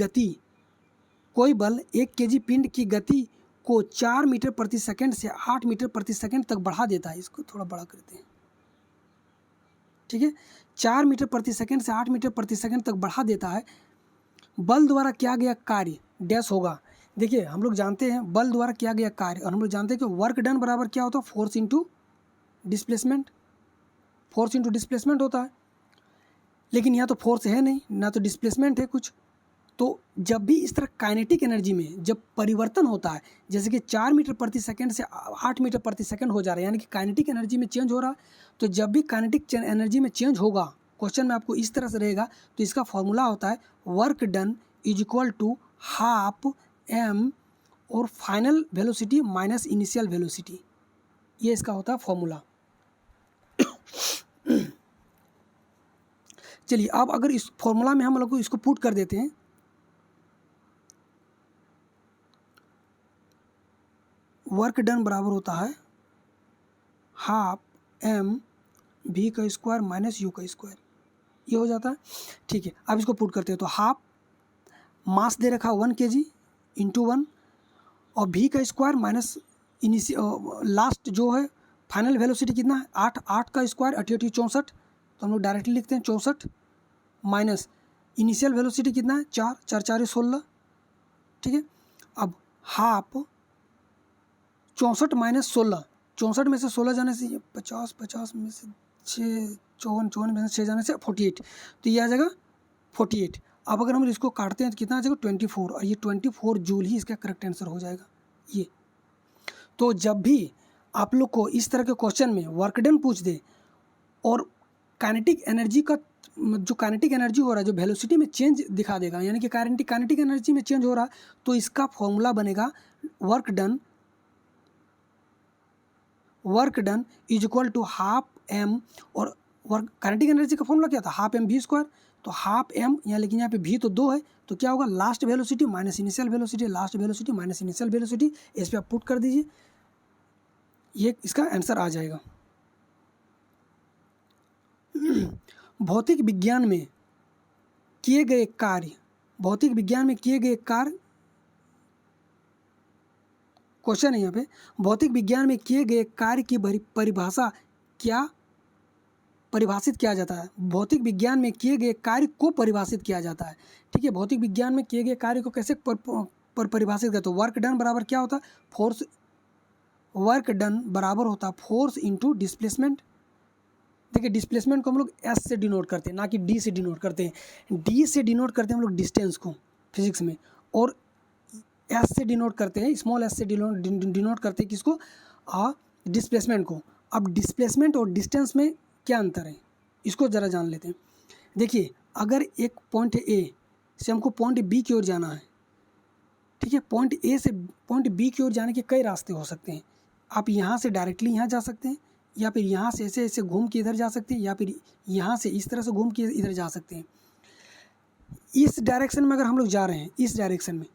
गति को 4 मीटर प्रति सेकंड से 8 मीटर प्रति सेकंड तक बढ़ा देता है, इसको थोड़ा बड़ा करते हैं, ठीक है, 4 मीटर प्रति सेकंड से 8 मीटर प्रति सेकंड तक बढ़ा देता है, बल द्वारा किया गया कार्य डैश होगा। देखिए हम लोग जानते हैं बल द्वारा किया गया कार्य, और हम लोग जानते हैं कि वर्क डन बराबर क्या होता है, फोर्स इंटू डिस्प्लेसमेंट होता है। लेकिन यहाँ तो फोर्स है नहीं, ना तो डिस्प्लेसमेंट है कुछ। तो जब भी इस तरह काइनेटिक एनर्जी में जब परिवर्तन होता है, जैसे कि 4 मीटर प्रति सेकंड से 8 मीटर प्रति सेकंड हो जा रहा है, यानी कि काइनेटिक एनर्जी में चेंज हो रहा है, तो जब भी काइनेटिक एनर्जी में चेंज होगा, क्वेश्चन में आपको इस तरह से रहेगा, तो इसका फॉर्मूला होता है work done is equal to half m और final velocity minus initial velocity, ये इसका होता है फॉर्मूला। चलिए अब अगर इस फॉर्मूला में हम लोग को इसको पुट कर देते हैं, वर्क डन बराबर होता है हाफ एम भी का स्क्वायर माइनस यू का स्क्वायर, ये हो जाता है। ठीक है, अब इसको पुट करते हैं तो हाफ मास दे रखा 1 kg इंटू 1 और भी का स्क्वायर माइनस लास्ट जो है फाइनल वेलोसिटी कितना है 8 का स्क्वायर 8 64, तो हम लोग डायरेक्टली लिखते हैं 64 माइनस इनिशियल वेलोसिटी कितना है 4 4 4 16। ठीक है, अब हाफ 64 माइनस 16, 64 में से 16 जाने से 50, 50 में से 6 54, 54 में से 6 जाने से 48, तो ये आ जाएगा 48। अब अगर हम इसको काटते हैं तो कितना आ जाएगा 24, और ये 24 जूल ही इसका करेक्ट आंसर हो जाएगा ये। तो जब भी आप लोग को इस तरह के क्वेश्चन में वर्क डन पूछ दे और काइनेटिक एनर्जी का जो काइनेटिक एनर्जी हो रहा है जो वेलोसिटी में चेंज दिखा देगा, यानी कि काइनेटिक एनर्जी में चेंज हो रहा है, तो इसका फॉर्मूला बनेगा work done is equal to half M, और वर्क काइनेटिक एनर्जी का फॉर्मूला क्या था हाफ एम भी स्क्वायर, तो हाफ एम यहाँ, लेकिन यहाँ पे भी तो 2 है, तो क्या होगा last velocity minus initial velocity, last velocity minus initial velocity, इस पर आप पुट कर दीजिए, ये इसका आंसर आ जाएगा। भौतिक विज्ञान में किए गए कार्य, क्वेश्चन है यहाँ पे, भौतिक विज्ञान में किए गए कार्य की परिभाषा क्या परिभाषित किया जाता है। भौतिक विज्ञान में किए गए कार्य को परिभाषित किया जाता है। ठीक है, भौतिक विज्ञान में किए गए कार्य को कैसे परिभाषित करते हो, वर्क डन बराबर क्या होता है फोर्स, वर्क डन बराबर होता है फोर्स इंटू डिस्प्लेसमेंट। देखिए डिस्प्लेसमेंट को हम लोग एस से डिनोट करते हैं, ना कि डी से डिनोट करते हैं। डी से डिनोट करते हैं हम लोग डिस्टेंस को फिजिक्स में, और एस से डिनोट करते हैं, स्मॉल एस से डिनोट करते हैं किसको, डिस्प्लेसमेंट को। अब डिस्प्लेसमेंट और डिस्टेंस में क्या अंतर है, इसको ज़रा जान लेते हैं। देखिए अगर एक पॉइंट ए से हमको पॉइंट बी की ओर जाना है, ठीक है, पॉइंट ए से पॉइंट बी की ओर जाने के कई रास्ते हो सकते हैं। आप यहाँ से डायरेक्टली यहाँ जा सकते हैं, या फिर यहाँ से ऐसे ऐसे घूम के इधर जा सकते हैं, या फिर यहाँ से इस तरह से घूम के इधर जा सकते हैं। इस डायरेक्शन में अगर हम लोग जा रहे हैं, इस डायरेक्शन में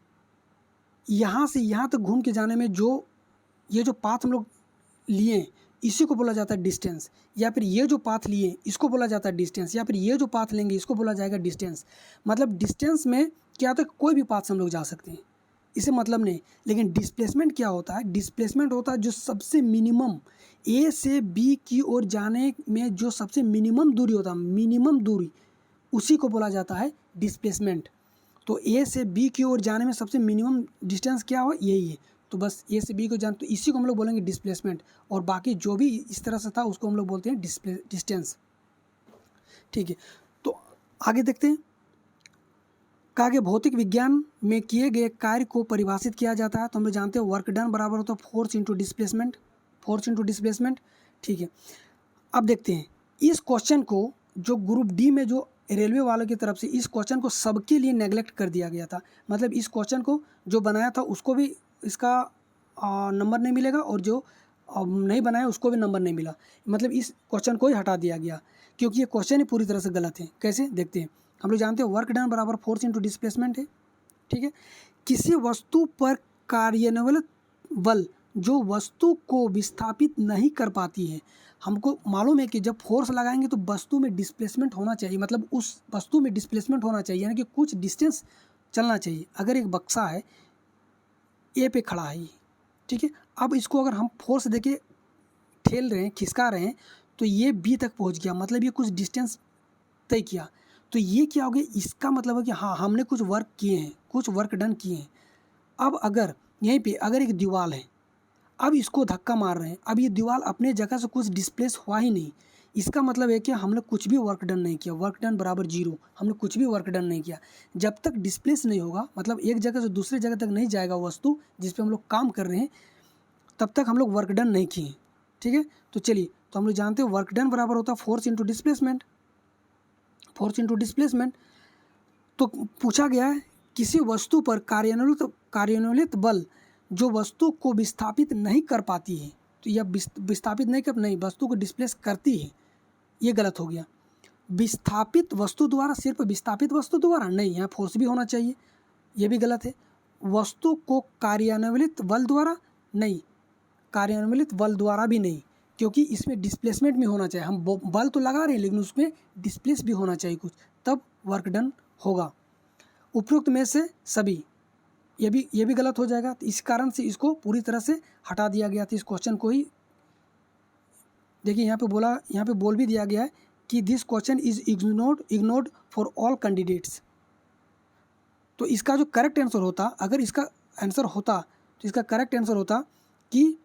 यहाँ से यहाँ तक घूम के जाने में जो ये जो पाथ हम लोग लिए इसी को बोला जाता है डिस्टेंस, या फिर ये जो पाथ लिए इसको बोला जाता है डिस्टेंस, या फिर ये जो पाथ लेंगे इसको बोला जाएगा डिस्टेंस। मतलब डिस्टेंस में क्या होता है, कोई भी पाथ से हम लोग जा सकते हैं, इसे मतलब नहीं। लेकिन डिस्प्लेसमेंट क्या होता है, डिस्प्लेसमेंट होता है जो सबसे मिनिमम ए से बी की ओर जाने में जो सबसे मिनिमम दूरी होता है, मिनिमम दूरी, उसी को बोला जाता है डिस्प्लेसमेंट। तो ए से बी की ओर जाने में सबसे मिनिमम डिस्टेंस क्या हो, यही है। तो बस ए से बी को जान, तो इसी को हम लोग बोलेंगे डिस्प्लेसमेंट, और बाकी जो भी इस तरह से था उसको हम लोग बोलते हैं डिस्टेंस। ठीक है, तो आगे देखते हैं। कहा कि भौतिक विज्ञान में किए गए कार्य को परिभाषित किया जाता है, तो हम लोग जानते हैं वर्क डन बराबर होता है फोर्स इंटू डिस्प्लेसमेंट। ठीक है, अब देखते हैं इस क्वेश्चन को, जो ग्रुप डी में जो रेलवे वालों की तरफ से इस क्वेश्चन को सबके लिए नेगलेक्ट कर दिया गया था। मतलब इस क्वेश्चन को जो बनाया था उसको भी इसका नंबर नहीं मिलेगा, और जो नहीं बनाया उसको भी नंबर नहीं मिला। मतलब इस क्वेश्चन को ही हटा दिया गया, क्योंकि ये क्वेश्चन ही पूरी तरह से गलत है। कैसे, देखते हैं। हम लोग जानते हैं वर्क डन बराबर फोर्स इंटू डिस्प्लेसमेंट है। ठीक है, किसी वस्तु पर कार्यान्वित बल जो वस्तु को विस्थापित नहीं कर पाती है। हमको मालूम है कि जब फोर्स लगाएंगे तो वस्तु में डिस्प्लेसमेंट होना चाहिए, मतलब उस वस्तु में डिस्प्लेसमेंट होना चाहिए, यानी कि कुछ डिस्टेंस चलना चाहिए। अगर एक बक्सा है ए पे खड़ा है, ठीक है, अब इसको अगर हम फोर्स देके ठेल रहे हैं, खिसका रहे हैं, तो ये बी तक पहुंच गया, मतलब ये कुछ डिस्टेंस तय किया। तो ये क्या हो गया, इसका मतलब है कि हाँ हमने कुछ वर्क किए हैं, कुछ वर्क डन किए हैं। अब अगर यहीं पे अगर एक दीवार है, अब इसको धक्का मार रहे हैं, अब ये दीवार अपने जगह से कुछ डिस्प्लेस हुआ ही नहीं, इसका मतलब है कि हमने कुछ भी वर्क डन नहीं किया। वर्क डन बराबर 0, हमने कुछ भी वर्क डन नहीं किया। जब तक डिस्प्लेस नहीं होगा, मतलब एक जगह से दूसरी जगह तक नहीं जाएगा वस्तु जिस पे हम लोग काम कर रहे हैं, तब तक हम लोग वर्क डन नहीं किए। ठीक है, तो चलिए, तो हम लोग जानते हैं वर्क डन बराबर होता है फोर्स इंटू डिस्प्लेसमेंट। तो पूछा गया है किसी वस्तु पर कार्यान्वित बल जो वस्तु को विस्थापित नहीं कर पाती है, तो यह विस्थापित नहीं, वस्तु को डिस्प्लेस करती है, ये गलत हो गया। विस्थापित वस्तु द्वारा, सिर्फ विस्थापित वस्तु द्वारा नहीं, यहाँ फोर्स भी होना चाहिए, ये भी गलत है। वस्तु को कार्यान्वित बल द्वारा नहीं, कार्यान्वित बल द्वारा भी नहीं, क्योंकि इसमें डिस्प्लेसमेंट भी होना चाहिए। हम बल तो लगा रहे हैं लेकिन उसमें डिस्प्लेस भी होना चाहिए कुछ, तब वर्क डन होगा। उपयुक्त में से सभी, ये भी गलत हो जाएगा। तो इस कारण से इसको पूरी तरह से हटा दिया गया था, इस क्वेश्चन को ही। देखिए यहाँ पे बोल भी दिया गया है कि this question is ignored for all candidates. तो इसका जो करेक्ट आंसर होता, अगर इसका आंसर होता तो इसका करेक्ट आंसर होता कि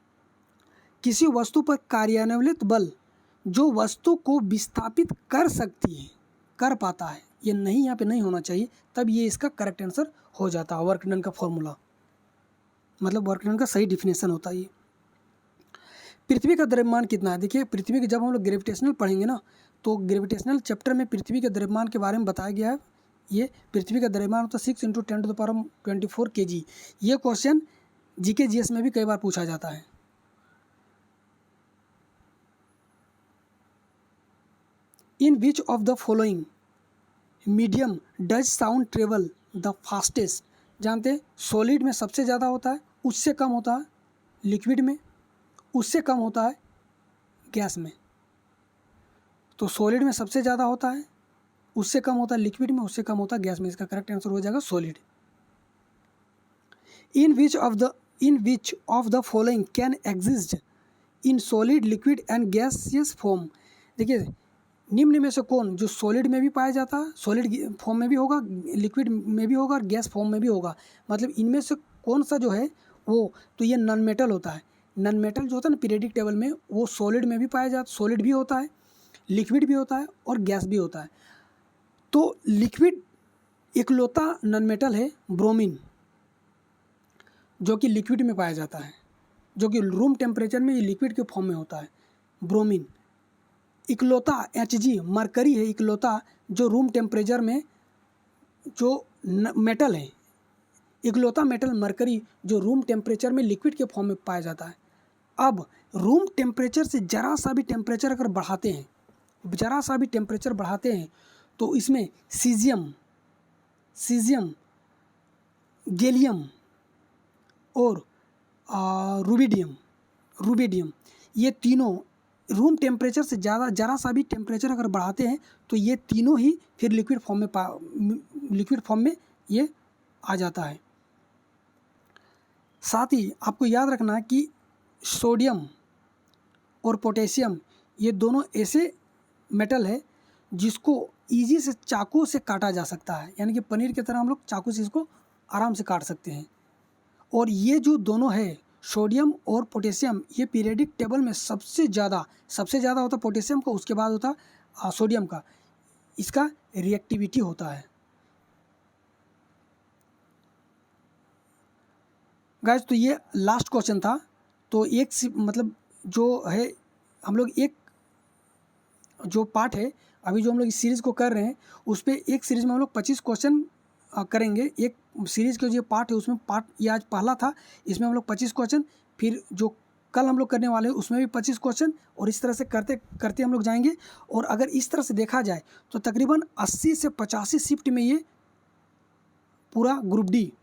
किसी वस्तु पर कार्यान्वित बल जो वस्तु को विस्थापित कर सकती है, कर पाता है, ये नहीं, यहाँ पे नहीं होना चाहिए, तब ये इसका करेक्ट आंसर हो जाता है। वर्क डन का फॉर्मूला मतलब वर्क डन का सही डिफिनेशन होता है ये। पृथ्वी का द्रव्यमान कितना है? देखिए पृथ्वी के, जब हम लोग ग्रेविटेशनल पढ़ेंगे ना, तो ग्रेविटेशनल चैप्टर में पृथ्वी के द्रव्यमान के बारे में बताया गया है। ये पृथ्वी का द्रव्यमान होता है 6 × 10⁻24 kg। ये क्वेश्चन जीके जीएस में भी कई बार पूछा जाता है। In which of the following medium does sound travel the fastest? जानते हैं सॉलिड में सबसे ज़्यादा होता है, उससे कम होता है लिक्विड में, उससे कम होता है गैस में। तो सॉलिड में सबसे ज़्यादा होता है, उससे कम होता है लिक्विड में, उससे कम होता है गैस में। इसका करेक्ट आंसर हो जाएगा solid. In which of the following can exist in solid, liquid and gaseous form? देखिए निम्न में से कौन जो सॉलिड में भी पाया जाता है, सॉलिड फॉर्म में भी होगा, लिक्विड में भी होगा और गैस फॉर्म में भी होगा, मतलब इनमें से कौन सा जो है वो, तो ये नॉन मेटल होता है। नॉन मेटल जो होता है ना पीरियडिक टेबल में, वो सॉलिड में भी पाया जाता, सॉलिड भी होता है, लिक्विड भी होता है और गैस भी होता है। तो लिक्विड इकलौता नॉन मेटल है ब्रोमीन, जो कि लिक्विड में पाया जाता है, जो कि रूम टेम्परेचर में ये लिक्विड के फॉर्म में होता है ब्रोमीन। इकलौता Hg मरकरी है, इकलौता जो रूम टेम्परेचर में जो मेटल है, इकलौता मेटल मरकरी जो रूम टेम्परेचर में लिक्विड के फॉर्म में पाया जाता है। अब रूम टेम्परेचर से ज़रा सा भी टेम्परेचर अगर बढ़ाते हैं, ज़रा सा भी टेम्परेचर बढ़ाते हैं, तो इसमें सीजियम, गैलियम और रुबिडियम, ये तीनों रूम टेम्परेचर से ज़रा सा भी टेम्परेचर अगर बढ़ाते हैं तो ये तीनों ही फिर लिक्विड फॉर्म में ये आ जाता है। साथ ही आपको याद रखना है कि सोडियम और पोटेशियम ये दोनों ऐसे मेटल है जिसको ईजी से चाकू से काटा जा सकता है, यानी कि पनीर की तरह हम लोग चाकू से इसको आराम से काट सकते हैं। और ये जो दोनों है सोडियम और पोटेशियम, ये पीरियडिक टेबल में सबसे ज़्यादा होता पोटेशियम का, उसके बाद होता सोडियम का, इसका रिएक्टिविटी होता है। गाइस तो ये लास्ट क्वेश्चन था। तो एक मतलब जो है हम लोग एक जो पार्ट है अभी जो हम लोग इस सीरीज़ को कर रहे हैं, उस पर एक सीरीज़ में हम लोग 25 क्वेश्चन करेंगे। एक सीरीज़ के जो पार्ट है उसमें पार्ट ये आज पहला था, इसमें हम लोग 25 क्वेश्चन, फिर जो कल हम लोग करने वाले हैं उसमें भी 25 क्वेश्चन, और इस तरह से करते करते हम लोग जाएंगे। और अगर इस तरह से देखा जाए तो तकरीबन 80 से 85 शिफ्ट में ये पूरा ग्रुप डी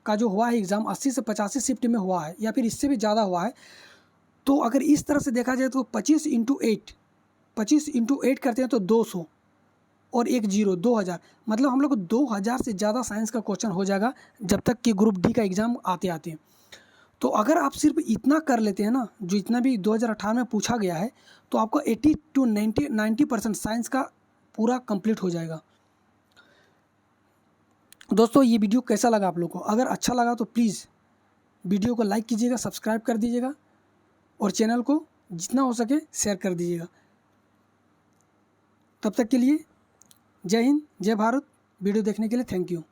का जो हुआ है एग्ज़ाम 80 से 85 शिफ्ट में हुआ है, या फिर इससे भी ज़्यादा हुआ है। तो अगर इस तरह से देखा जाए तो 25 × 8 करते हैं तो 200 और 1 0 2000, मतलब हम लोग को 2000 से ज़्यादा साइंस का क्वेश्चन हो जाएगा जब तक कि ग्रुप डी का एग्ज़ाम आते। तो अगर आप सिर्फ इतना कर लेते हैं ना, जो इतना भी 2018 में पूछा गया है, तो आपको 80 to 90% साइंस का पूरा कंप्लीट हो जाएगा। दोस्तों ये वीडियो कैसा लगा आप लोग को? अगर अच्छा लगा तो प्लीज़ वीडियो को लाइक कीजिएगा, सब्सक्राइब कर दीजिएगा और चैनल को जितना हो सके शेयर कर दीजिएगा। तब तक के लिए जय हिंद, जय भारत। वीडियो देखने के लिए थैंक यू।